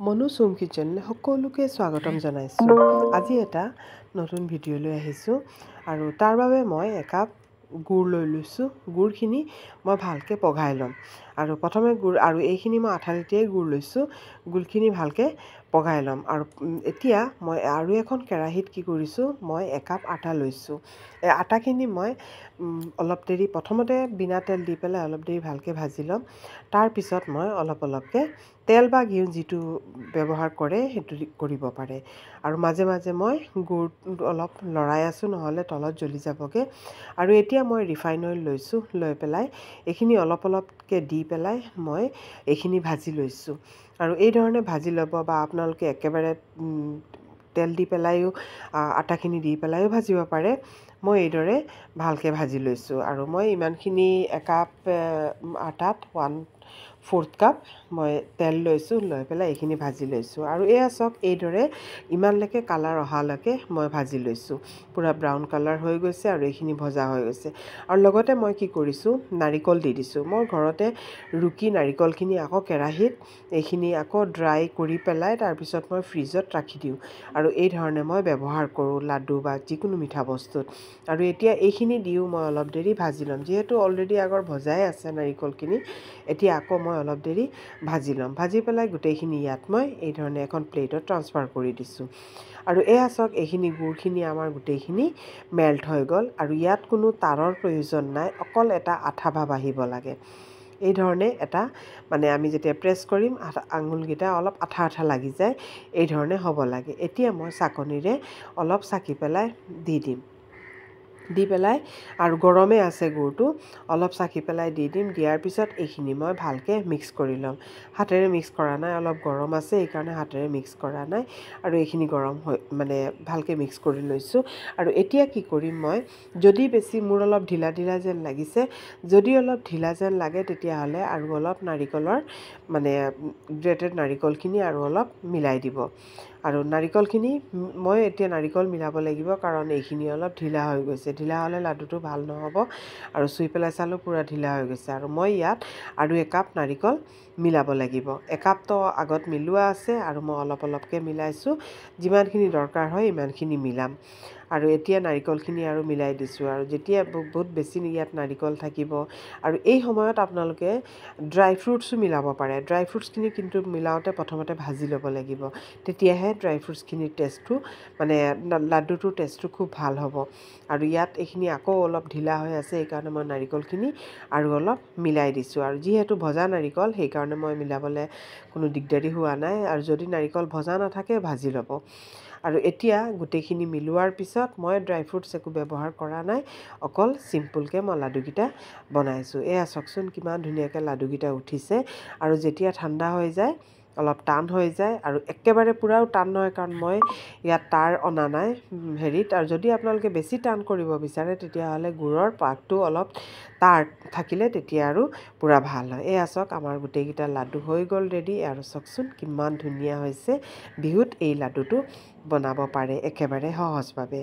মনু চুম কিচেনলৈ সকলোকে স্বাগতম জনাইছোঁ। আজি এটা নতুন ভিডিঅ' লৈ আহিছোঁ আৰু তাৰ বাবে মই একাপ গুড় লৈ লৈছোঁ। গুড়খিনি মই ভালকৈ পগাই ল'ম আৰু প্ৰথমে গুড় আৰু এইখিনি মই আধা লিটাৰেই গুড় লৈছোঁ। গুড়খিনি ভালকৈ পগাই ল'ম আৰু এতিয়া মই আৰু এখন কেৰাহীত কি কৰিছোঁ, মই একাপ আটা লৈছোঁ। এই আটাখিনি মই অলপ দেৰি প্ৰথমতে বিনা তেল দি পেলাই অলপ দেৰি ভালকৈ ভাজি ল'ম। তাৰপিছত মই অলপকৈ তেল বা ঘিউ যিটো ব্যৱহাৰ কৰে সেইটো কৰিব পাৰে আৰু মাজে মাজে মই গুড় অলপ লৰাই আছোঁ, নহ'লে তলত জ্বলি যাবগৈ। আৰু এতিয়া মই ৰিফাইন অইল লৈছোঁ, লৈ পেলাই এইখিনি অলপকৈ দি পেলাই মই এইখিনি ভাজি লৈছোঁ। আৰু এই ধৰণে ভাজি ল'ব বা আপোনালোকে একেবাৰে তেল দি পেলাইও আটাখিনি দি পেলাইও ভাজিব পাৰে। মই এইদৰে ভালকৈ ভাজি লৈছোঁ আৰু মই ইমানখিনি একাপ আটাত 1/4 কাপ মই তেল লৈছোঁ, লৈ পেলাই এইখিনি ভাজি লৈছোঁ। আৰু এয়া চাওক, এইদৰে ইমানলৈকে কালাৰ অহালৈকে মই ভাজি লৈছোঁ। পূৰা ব্ৰাউন কালাৰ হৈ গৈছে আৰু এইখিনি ভজা হৈ গৈছে। আৰু লগতে মই কি কৰিছোঁ, নাৰিকল দি দিছোঁ। মই ঘৰতে ৰুকি নাৰিকলখিনি আকৌ কেৰাহীত এইখিনি আকৌ ড্ৰাই কৰি পেলাই তাৰপিছত মই ফ্ৰিজত ৰাখি দিওঁ আৰু এই ধৰণে মই ব্যৱহাৰ কৰোঁ লাডু বা যিকোনো মিঠা বস্তুত। আৰু এতিয়া এইখিনি দিও মই অলপ দেৰি ভাজি ল'ম। যিহেতু অলৰেডি আগৰ ভজাই আছে নাৰিকলখিনি, এতিয়া আকৌ মই অলপ দেৰি ভাজি ল'ম। ভাজি পেলাই গোটেইখিনি ইয়াত মই এই ধৰণে এখন প্লেটত ট্ৰান্সফাৰ কৰি দিছোঁ। আৰু এয়া চাওক, এইখিনি গুড়খিনি আমাৰ গোটেইখিনি মেল্ট হৈ গ'ল আৰু ইয়াত কোনো তাৰৰ প্ৰয়োজন নাই, অকল এটা আঠা ভাৱ আহিব লাগে। এই ধৰণে এটা আমি যেতিয়া প্ৰেছ কৰিম আঙুলকেইটা অলপ আঠা আঠা লাগি যায়, এই ধৰণে হ'ব লাগে। এতিয়া মই চাকনিৰে অলপ চাকি পেলাই দি পেলাই আৰু গৰমে আছে গুড়টো, অলপ চাকি পেলাই দি দিম। দিয়াৰ পিছত এইখিনি মই ভালকৈ মিক্স কৰি ল'ম। হাতেৰে মিক্স কৰা নাই, অলপ গৰম আছে এইকাৰণে হাতেৰে মিক্স কৰা নাই। আৰু এইখিনি গৰম হৈ ভালকৈ মিক্স কৰি লৈছোঁ। আৰু এতিয়া কি কৰিম, মই যদি বেছি মোৰ অলপ ঢিলা ঢিলা যেন লাগিছে, যদি অলপ ঢিলা যেন লাগে তেতিয়াহ'লে আৰু অলপ নাৰিকলৰ গ্ৰেটেড নাৰিকলখিনি আৰু অলপ মিলাই দিব। আৰু নাৰিকলখিনি মই এতিয়া নাৰিকল মিলাব লাগিব, কাৰণ এইখিনি অলপ ঢিলা হৈ গৈছে। ঢিলা হ'লে লাডুটো ভাল নহ'ব। আৰু চুই পেলাই চালোঁ পূৰা ঢিলা হৈ গৈছে। আৰু মই ইয়াত আৰু একাপ নাৰিকল মিলাব লাগিব। একাপটো আগত মিলোৱা আছে আৰু মই অলপকৈ মিলাইছোঁ। যিমানখিনি দৰকাৰ হয় ইমানখিনি মিলাম। আৰু এতিয়া নাৰিকলখিনি আৰু মিলাই দিছোঁ। আৰু যেতিয়া বহুত বেছি ইয়াত নাৰিকল থাকিব, আৰু এই সময়ত আপোনালোকে ড্ৰাই ফ্ৰুটছো মিলাব পাৰে। ড্ৰাই ফ্ৰুটছখিনি কিন্তু মিলাওঁতে প্ৰথমতে ভাজি ল'ব লাগিব, তেতিয়াহে ড্ৰাই ফ্ৰুটছখিনিৰ টেষ্টটো লাডুটোৰ টেষ্টটো খুব ভাল হ'ব। আৰু ইয়াত এইখিনি আকৌ অলপ ঢিলা হৈ আছে, সেইকাৰণে মই নাৰিকলখিনি আৰু অলপ মিলাই দিছোঁ। আৰু যিহেতু ভজা নাৰিকল, সেইকাৰণে মই মিলাবলৈ কোনো দিগদাৰি হোৱা নাই। আৰু যদি নাৰিকল ভজা নাথাকে ভাজি ল'ব। আৰু এতিয়া গোটেইখিনি মিলোৱাৰ পিছত মই ড্ৰাই ফ্ৰুটছ একো ব্যৱহাৰ কৰা নাই, অকল চিম্পুলকৈ মই লাডুকেইটা বনাইছোঁ। এয়া চাওকচোন কিমান ধুনীয়াকৈ লাডুকেইটা উঠিছে। আৰু যেতিয়া ঠাণ্ডা হৈ যায়, অলপ টান হৈ যায়, আৰু একেবাৰে পূৰাও টান নহয়, কাৰণ মই ইয়াত তাৰ অনা নাই হেৰিত। আৰু যদি আপোনালোকে বেছি টান কৰিব বিচাৰে তেতিয়াহ'লে গুড়ৰ পাকটো অলপ তাৰ থাকিলে তেতিয়া আৰু পূৰা ভাল হয়। এয়া চাওক, আমাৰ গোটেইকেইটা লাডু হৈ গ'ল ৰেডি। আৰু চাওকচোন কিমান ধুনীয়া হৈছে। বিহুত এই লাডুটো বনাব পাৰে একেবাৰে সহজভাৱে।